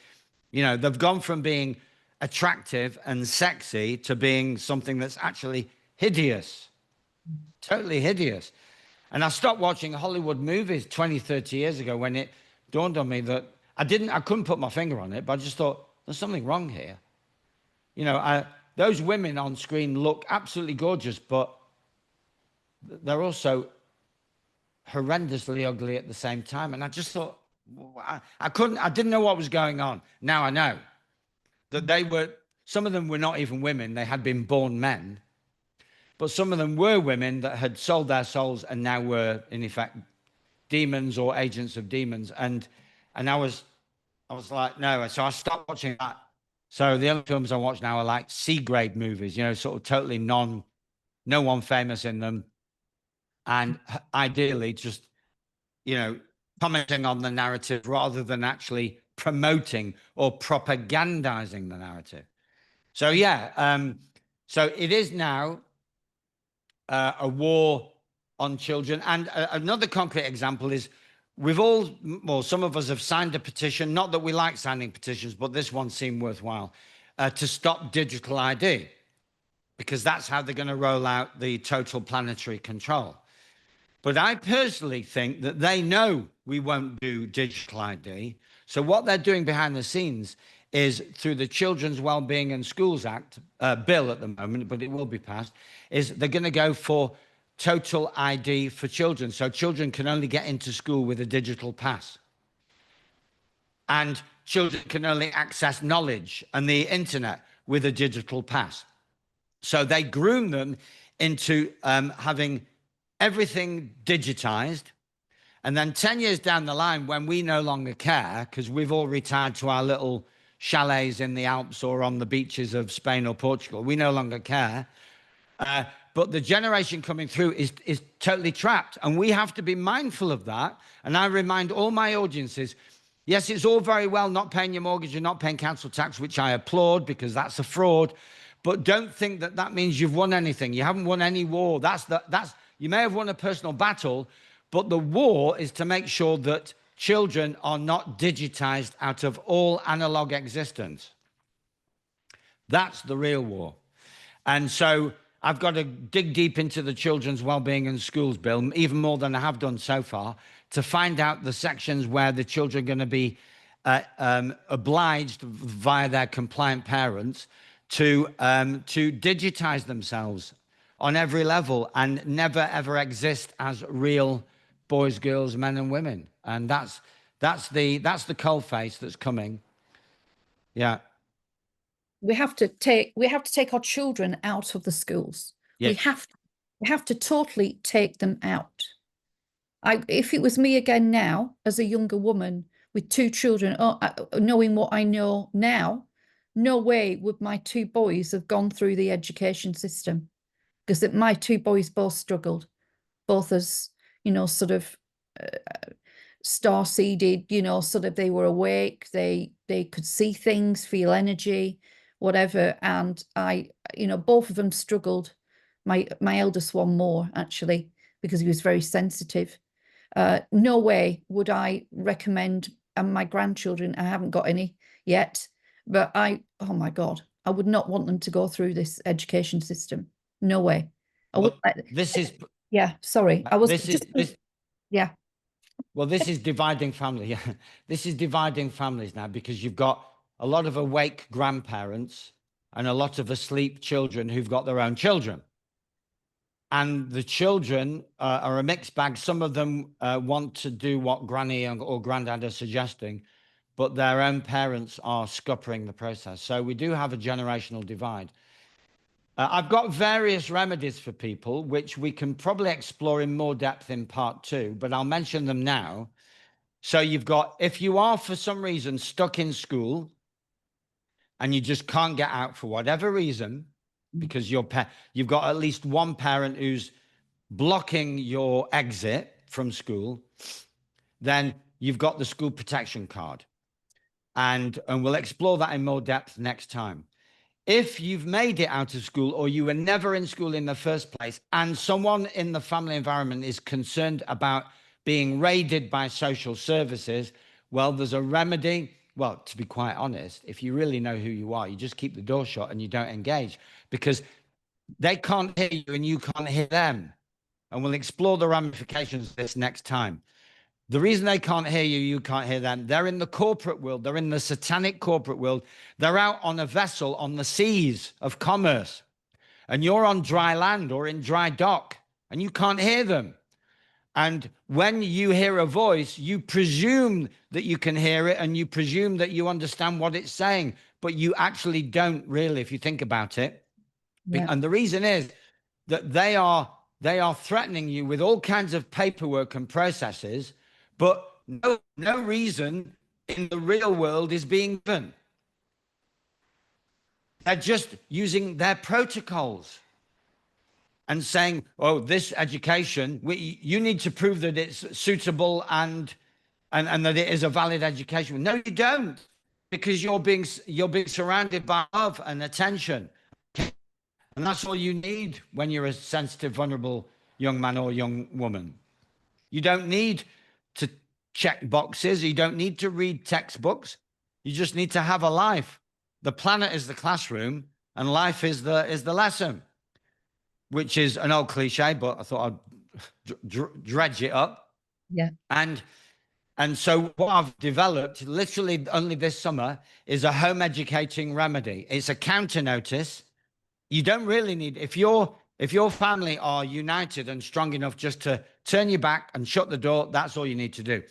you know, they've gone from being attractive and sexy to being something that's actually hideous, totally hideous. And I stopped watching Hollywood movies 20, 30 years ago when it dawned on me that I couldn't put my finger on it, but I just thought, there's something wrong here. You know, those women on screen look absolutely gorgeous, but they're also horrendously ugly at the same time. And I just thought, I didn't know what was going on. Now I know that some of them were not even women. They had been born men, but some of them were women that had sold their souls and now were, in effect, demons or agents of demons. And I was like, no. So I stopped watching that. So the only films I watch now are like C-grade movies, you know, sort of totally no one famous in them. And ideally just, you know, commenting on the narrative rather than actually promoting or propagandizing the narrative. So, yeah. So it is now a war on children. And another concrete example is some of us have signed a petition, not that we like signing petitions, but this one seemed worthwhile, to stop digital ID, because that's how they're going to roll out the total planetary control. But I personally think that they know we won't do digital ID. So what they're doing behind the scenes is, through the Children's Wellbeing and Schools Act bill at the moment, but it will be passed, is they're going to go for total ID for children. So children can only get into school with a digital pass. And children can only access knowledge and the internet with a digital pass. So they groom them into having everything digitized. And then 10 years down the line, when we no longer care, because we've all retired to our little chalets in the Alps or on the beaches of Spain or Portugal, we no longer care. But the generation coming through is totally trapped. And we have to be mindful of that. And I remind all my audiences, yes, it's all very well not paying your mortgage and not paying council tax, which I applaud because that's a fraud. But don't think that that means you've won anything. You haven't won any war. You may have won a personal battle, but the war is to make sure that children are not digitized out of all analog existence. That's the real war. And so I've got to dig deep into the Children's Wellbeing and Schools bill, even more than I have done so far, to find out the sections where the children are going to be obliged via their compliant parents to digitize themselves on every level and never ever exist as real boys, girls, men, and women. And that's the cold face that's coming. Yeah.
We have to take our children out of the schools.
Yeah.
We have to totally take them out. If it was me again now, as a younger woman with two children, knowing what I know now, no way would my two boys have gone through the education system, because my two boys both struggled, both as, sort of star-seeded, sort of they were awake, they could see things, feel energy, whatever. And both of them struggled. My eldest one more, actually, because he was very sensitive. No way would I recommend, and my grandchildren, I haven't got any yet, but oh my God, I would not want them to go through this education system. No way. I would.
This is,
yeah, sorry. I was
this
just,
is this.
yeah.
Well, this is dividing family. Yeah, this is dividing families now, because you've got a lot of awake grandparents and a lot of asleep children who've got their own children. And the children are a mixed bag. Some of them want to do what granny or granddad are suggesting, but their own parents are scuppering the process. So we do have a generational divide. I've got various remedies for people, which we can probably explore in more depth in part 2, but I'll mention them now. So you've got, if you are for some reason stuck in school and you just can't get out for whatever reason, because you've got at least one parent who's blocking your exit from school, then you've got the school protection card. And we'll explore that in more depth next time. If you've made it out of school, or you were never in school in the first place, and someone in the family environment is concerned about being raided by social services, well, there's a remedy. Well, to be quite honest, if you really know who you are, you just keep the door shut and you don't engage, because they can't hear you and you can't hear them. And we'll explore the ramifications of this next time. The reason they can't hear you, you can't hear them, they're in the corporate world. They're in the satanic corporate world. They're out on a vessel on the seas of commerce. And you're on dry land or in dry dock, and you can't hear them. And when you hear a voice, you presume that you can hear it, and you presume that you understand what it's saying, but you actually don't really, if you think about it. Yeah. And the reason is that they are threatening you with all kinds of paperwork and processes, but no reason in the real world is being given. They're just using their protocols and saying, oh, this education, you need to prove that it's suitable and that it is a valid education. No, you don't, because you're being surrounded by love and attention. And that's all you need when you're a sensitive, vulnerable young man or young woman. You don't need to check boxes. You don't need to read textbooks. You just need to have a life. The planet is the classroom, and life is the lesson, which is an old cliche, but I thought I'd dredge it up.
Yeah.
And so what I've developed literally only this summer is a home educating remedy. It's a counter notice. You don't really need, if your family are united and strong enough just to turn your back and shut the door, that's all you need to do.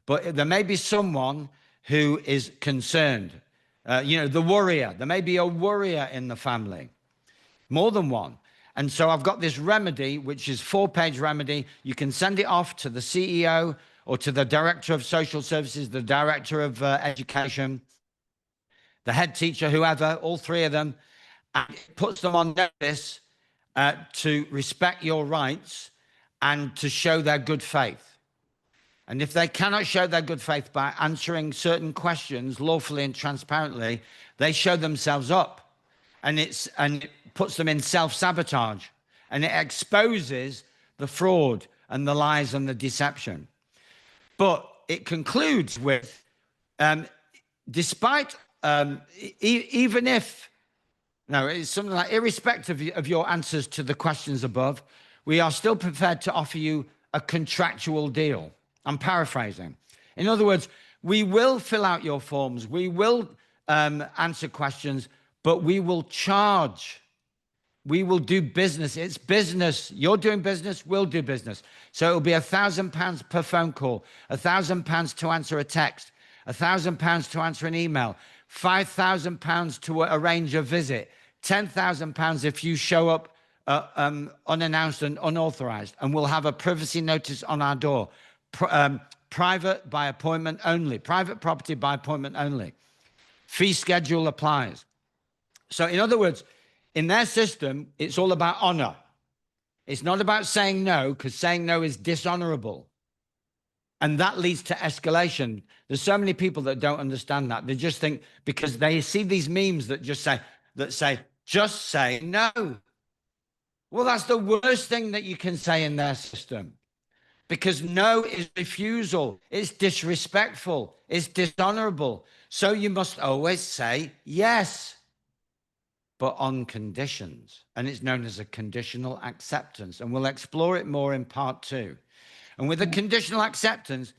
But there may be someone who is concerned, the worrier. There may be a worrier in the family, more than one. And so I've got this remedy, which is 4-page remedy. You can send it off to the CEO or to the director of social services, the director of education, the head teacher, whoever, all three of them. And it puts them on notice to respect your rights and to show their good faith. And if they cannot show their good faith by answering certain questions lawfully and transparently, they show themselves up, and it puts them in self-sabotage, and it exposes the fraud and the lies and the deception. But it concludes with, despite, even if, no, it's something like, irrespective of your answers to the questions above, we are still prepared to offer you a contractual deal. I'm paraphrasing. In other words, we will fill out your forms, we will answer questions, but we will charge. We will do business. It's business. You're doing business, we'll do business. So it'll be £1,000 per phone call, £1,000 to answer a text, £1,000 to answer an email, £5,000 to arrange a visit, £10,000 if you show up unannounced and unauthorized, and we'll have a privacy notice on our door. Private by appointment only. Private property by appointment only. Fee schedule applies. So in other words, in their system, it's all about honor. It's not about saying no, because saying no is dishonorable. And that leads to escalation. There's so many people that don't understand that. They just think, because they see these memes that say, just say no. Well, that's the worst thing that you can say in their system, because no is refusal. It's disrespectful. It's dishonorable. So you must always say yes, but on conditions. And it's known as a conditional acceptance. And we'll explore it more in part 2. And with a conditional acceptance,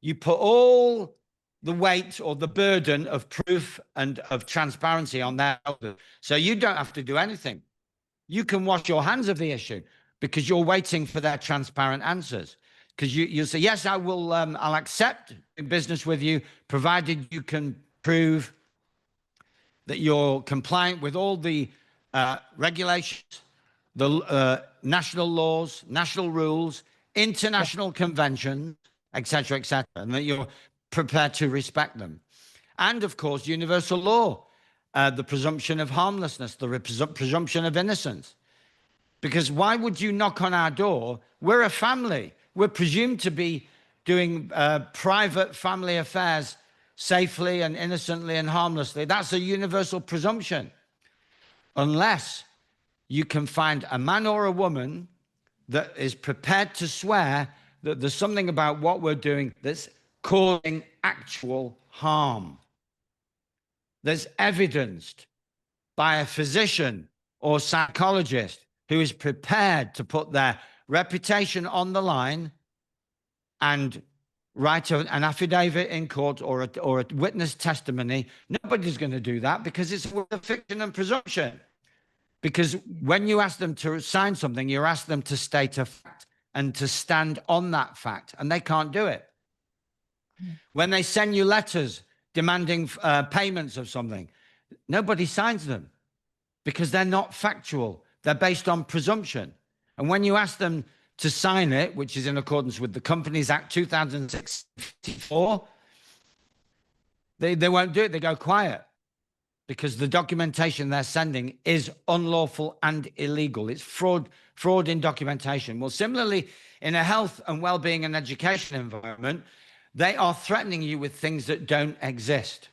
you put all the weight or the burden of proof and of transparency on their shoulders. So you don't have to do anything. You can wash your hands of the issue, because you're waiting for their transparent answers. Because you say, yes, I will, I'll accept business with you, provided you can prove that you're compliant with all the regulations, the national laws, national rules, international conventions, etc., and that you're prepared to respect them. And of course, universal law, the presumption of harmlessness, the presumption of innocence. Because why would you knock on our door? We're a family. We're presumed to be doing private family affairs safely and innocently and harmlessly. That's a universal presumption. Unless you can find a man or a woman that is prepared to swear that there's something about what we're doing that's causing actual harm. There's evidenced by a physician or psychologist who is prepared to put their reputation on the line and write an affidavit in court or a witness testimony. Nobody's going to do that, because it's a fiction and presumption. Because when you ask them to sign something, you ask them to state a fact and to stand on that fact, and they can't do it. When they send you letters demanding payments of something, nobody signs them, because they're not factual. They're based on presumption. And when you ask them to sign it, which is in accordance with the Companies Act 2006-54, they won't do it. They go quiet, because the documentation they're sending is unlawful and illegal. It's fraud in documentation. Well, similarly, in a health and well-being and education environment, they are threatening you with things that don't exist.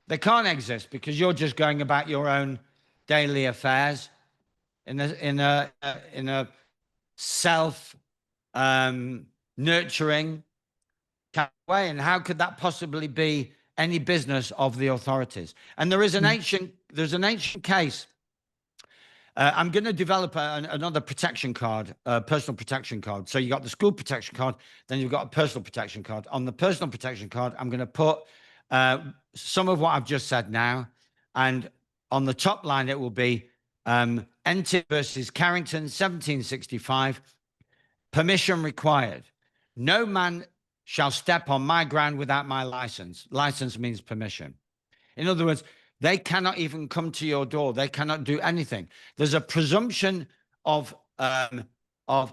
They can't exist, because you're just going about your own daily affairs in a self nurturing kind of way. And how could that possibly be any business of the authorities? And there's an ancient case. I'm going to develop another protection card, a personal protection card. So you got the school protection card, then you've got a personal protection card. On the personal protection card, I'm going to put some of what I've just said now, and on the top line it will be Entit versus Carrington, 1765. Permission required. No man shall step on my ground without my license. License means permission. In other words, they cannot even come to your door. They cannot do anything. There's a presumption of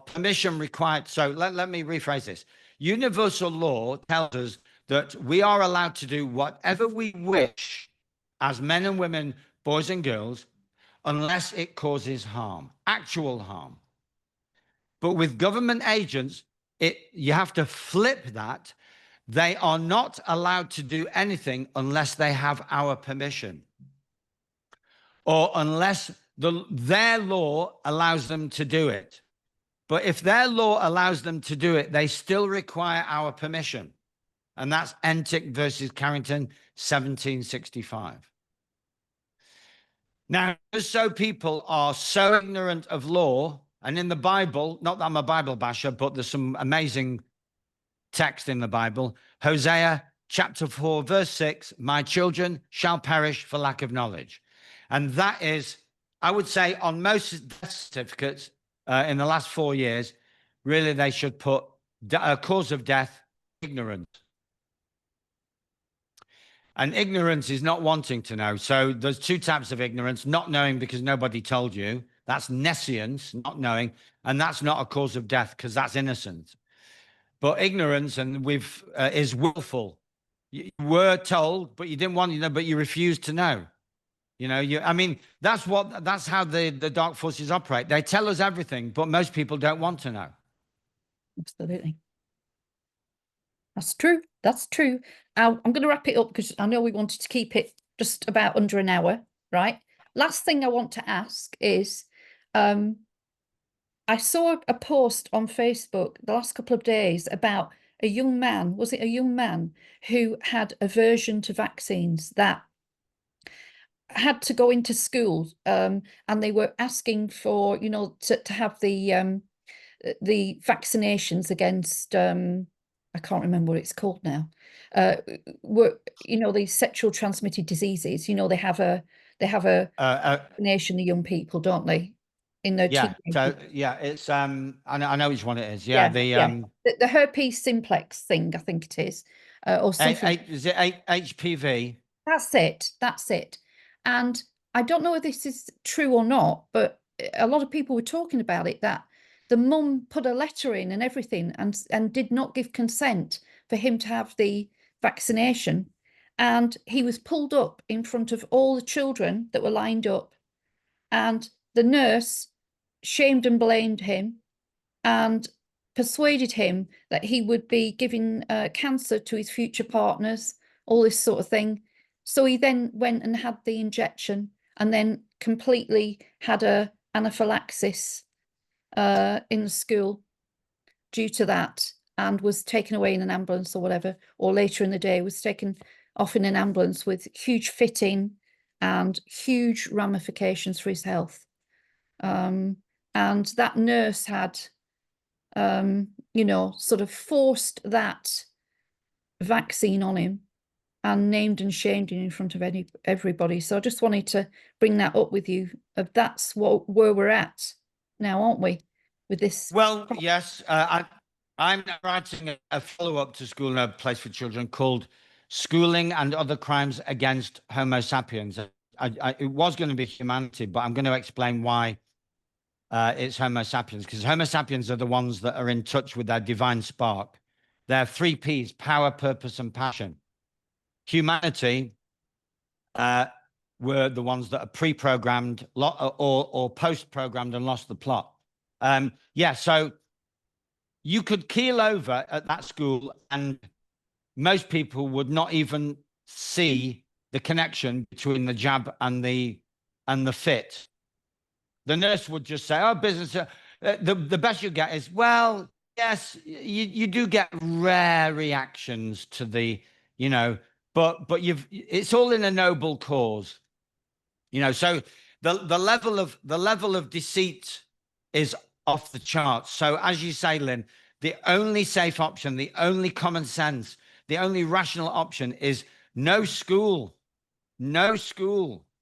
permission required. So let me rephrase this. Universal law tells us that we are allowed to do whatever we wish as men and women, boys and girls, unless it causes harm, actual harm. But with government agents, you have to flip that. They are not allowed to do anything unless they have our permission, or unless their law allows them to do it. But if their law allows them to do it, they still require our permission. And that's Entit versus Carrington, 1765. Now, just so people are so ignorant of law, and in the Bible, not that I'm a Bible basher, but there's some amazing text in the Bible. Hosea chapter 4, verse 6, my children shall perish for lack of knowledge. And that is, I would say, on most death certificates in the last 4 years, really they should put cause of death, ignorance. And ignorance is not wanting to know. So there's two types of ignorance: not knowing because nobody told you. That's nescience, not knowing. And that's not a cause of death because that's innocent. But ignorance and is willful. You were told, but you didn't want to know, but you refused to know. I mean, that's how the dark forces operate. They tell us everything, but most people don't want to know.
Absolutely. That's true. That's true. I'm going to wrap it up because I know we wanted to keep it just about under an hour, right? Last thing I want to ask is, I saw a post on Facebook the last couple of days about a young man, was it a young man who had aversion to vaccines, that had to go into school, and they were asking for, to have the vaccinations against, I can't remember what it's called now, these sexual transmitted diseases. They have a vaccination, the young people, don't they, in their
Yeah. So
teenagers?
yeah, it's I know which one it is. Yeah,
Yeah. The herpes simplex thing, I think it is, or something.
is it HPV?
That's it. That's it. And I don't know if this is true or not, but a lot of people were talking about it, that the mum put a letter in and everything, and did not give consent for him to have the vaccination. And he was pulled up in front of all the children that were lined up, and the nurse shamed and blamed him and persuaded him that he would be giving cancer to his future partners, all this sort of thing. So he then went and had the injection, and then completely had a anaphylaxis in the school due to that, and was taken away in an ambulance or whatever, or later in the day was taken off in an ambulance with huge fitting and huge ramifications for his health. And that nurse had, sort of forced that vaccine on him and named and shamed him in front of everybody. So I just wanted to bring that up with you. That's where we're at now, aren't we? With this.
Well, yes. I'm writing a follow-up to School No Place for Children called Schooling and Other Crimes Against Homo Sapiens. It was going to be humanity, but I'm going to explain why it's Homo Sapiens, because Homo Sapiens are the ones that are in touch with their divine spark. They're 3 Ps: power, purpose, and passion. Humanity were the ones that are pre-programmed or post-programmed and lost the plot. Yeah, so you could keel over at that school and most people would not even see the connection between the jab and the fit. The nurse would just say, oh, business. The best you get is, well, yes, you do get rare reactions to the, but it's all in a noble cause. So the level of deceit is off the charts. So as you say, Lynn, the only safe option, the only common sense, the only rational option is no school.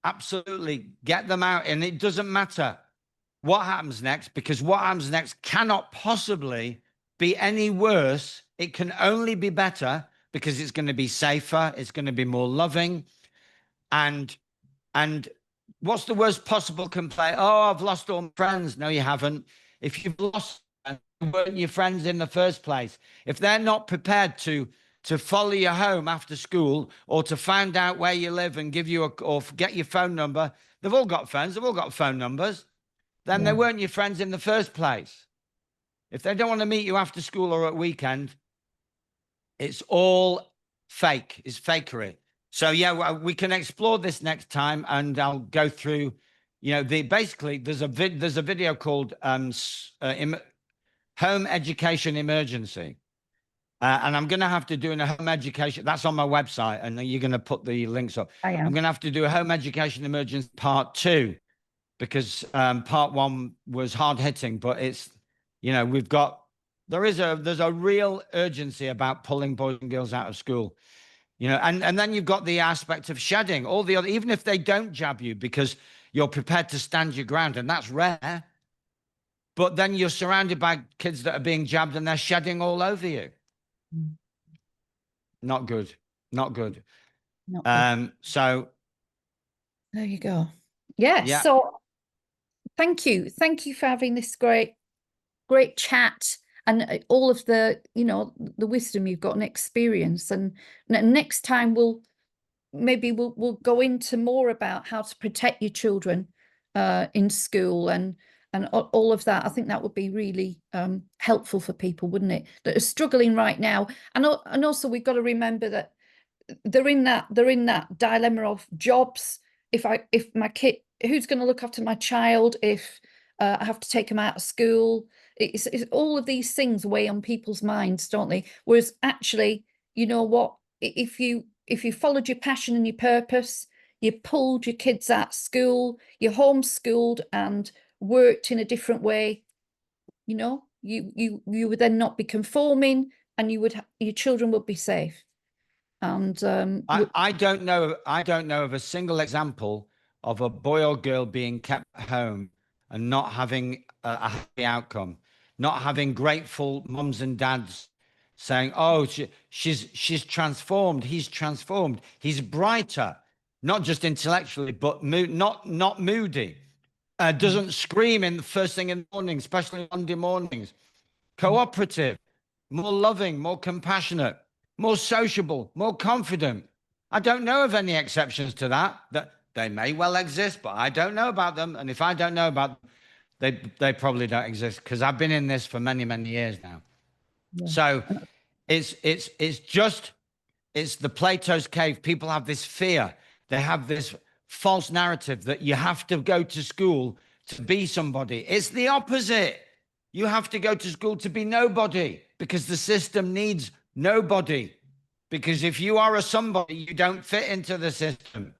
Absolutely. Get them out. And it doesn't matter what happens next, because what happens next cannot possibly be any worse. It can only be better, because it's going to be safer. It's going to be more loving. And what's the worst possible complaint? Oh, I've lost all my friends. No, you haven't. If you've lost, weren't your friends in the first place. If they're not prepared to follow you home after school, or to find out where you live and give you or get your phone number, they've all got phones. They've all got phone numbers. Then they weren't your friends in the first place. If they don't want to meet you after school or at weekend, it's all fake. It's fakery. So yeah, we can explore this next time, and I'll go through, basically there's a video called Home Education Emergency. And I'm going to have to do a home education. That's on my website, and you're going to put the links up. I'm going to have to do a home education emergency part 2, because part 1 was hard hitting, but it's, we've got there's a real urgency about pulling boys and girls out of school. And then you've got the aspect of shedding all the other, even if they don't jab you because you're prepared to stand your ground, and that's rare. But then you're surrounded by kids that are being jabbed and they're shedding all over you.
Mm.
Not good. Not good.
Not good.
So
There you go. Yeah.
yeah,
So thank you. Thank you for having this great chat, and all of the, the wisdom you've got and experience. And next time we'll go into more about how to protect your children in school, and all of that. I think that would be really helpful for people, wouldn't it, that are struggling right now. And also we've got to remember that they're in that dilemma of jobs. If my kid, who's going to look after my child if I have to take them out of school? It's all of these things weigh on people's minds, don't they? Whereas actually, you know what, if you followed your passion and your purpose, you pulled your kids out of school, you homeschooled and worked in a different way, you would then not be conforming, and your children would be safe. And
I don't know of a single example of a boy or girl being kept at home and not having a happy outcome, not having grateful mums and dads saying, "Oh, she's transformed. He's transformed. He's brighter, not just intellectually, but not moody. Doesn't scream in the first thing in the morning, especially Monday mornings. Cooperative, more loving, more compassionate, more sociable, more confident." I don't know of any exceptions to that. That they may well exist, but I don't know about them. And if I don't know about them, they probably don't exist, because I've been in this for many, many years now.
yeah.
So it's the Plato's cave. People have this fear. They have this false narrative that you have to go to school to be somebody. It's the opposite. You have to go to school to be nobody, because the system needs nobody. Because if you are a somebody, you don't fit into the system.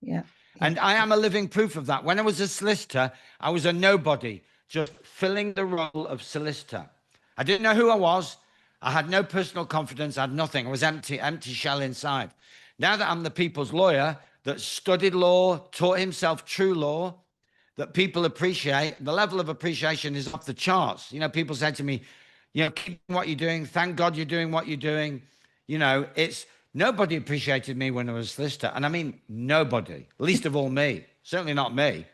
Yeah.
And I am a living proof of that. When I was a solicitor, I was a nobody, just filling the role of solicitor. I didn't know who I was. I had no personal confidence. I had nothing. I was empty shell inside. Now that I'm the people's lawyer that studied law, taught himself true law, that people appreciate, the level of appreciation is off the charts. People say to me, keep what you're doing. Thank God you're doing what you're doing. It's nobody appreciated me when I was a solicitor. And I mean, nobody, least of all me, certainly not me.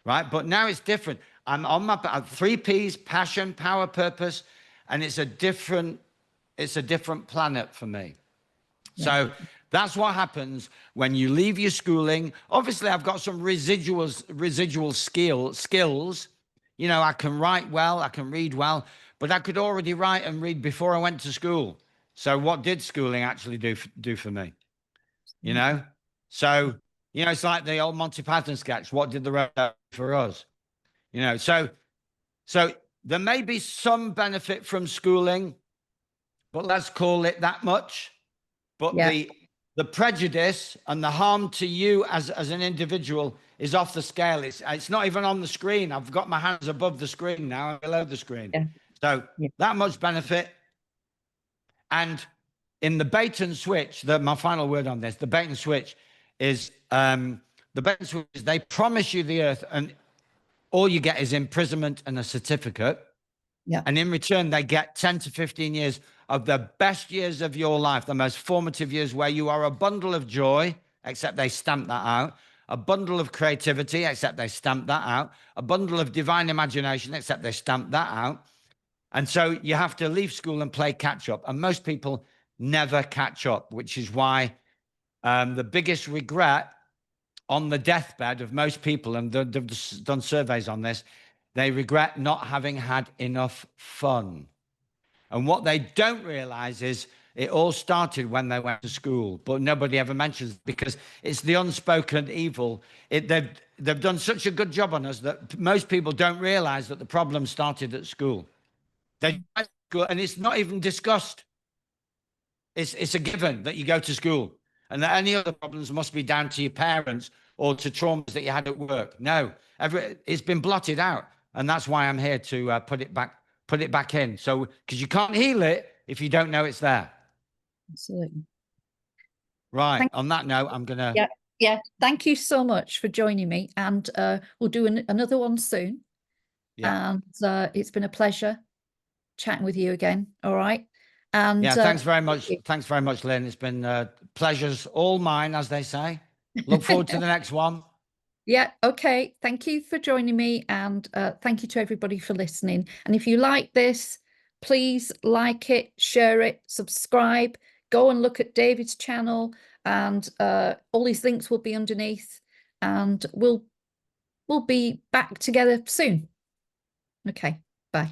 Right. But now it's different. I'm on my 3 P's: passion, power, purpose. And it's a different planet for me. Yeah. So that's what happens when you leave your schooling. Obviously, I've got some residual skills. I can write well, I can read well, but I could already write and read before I went to school. So what did schooling actually do for me? So, it's like the old Monty Python sketch. What did the road do for us? So there may be some benefit from schooling, but let's call it that much. But yeah, the prejudice and the harm to you as an individual is off the scale. It's not even on the screen. I've got my hands above the screen now and below the screen. Yeah. So that much benefit. And in the bait and switch, my final word on this, the bait and switch is they promise you the earth, and all you get is imprisonment and a certificate. Yeah. And in return, they get 10 to 15 years of the best years of your life, the most formative years, where you are a bundle of joy, except they stamp that out, a bundle of creativity, except they stamp that out, a bundle of divine imagination, except they stamp that out. And so you have to leave school and play catch up. And most people never catch up, which is why the biggest regret on the deathbed of most people, and they've done surveys on this, they regret not having had enough fun. And what they don't realize is it all started when they went to school, but nobody ever mentions it, because it's the unspoken evil. They've done such a good job on us that most people don't realize that the problem started at school. And it's not even discussed. It's a given that you go to school, and that any other problems must be down to your parents or to traumas that you had at work. No, it's been blotted out. And that's why I'm here to put it back put it back in. So, because you can't heal it if you don't know it's there.
Absolutely.
Right.
Thank
On that note, I'm going to.
Yeah, yeah. Thank you so much for joining me, and we'll do another one soon.
Yeah.
And it's been a pleasure chatting with you again. All right. And
Yeah. Thanks very much. Thanks very much, Lynn. It's been pleasures all mine, as they say. Look forward to the next one.
yeah, okay. Thank you for joining me, and thank you to everybody for listening. And if you like this, please like it, share it, subscribe, go and look at David's channel, and all these links will be underneath, and we'll be back together soon. Okay, bye.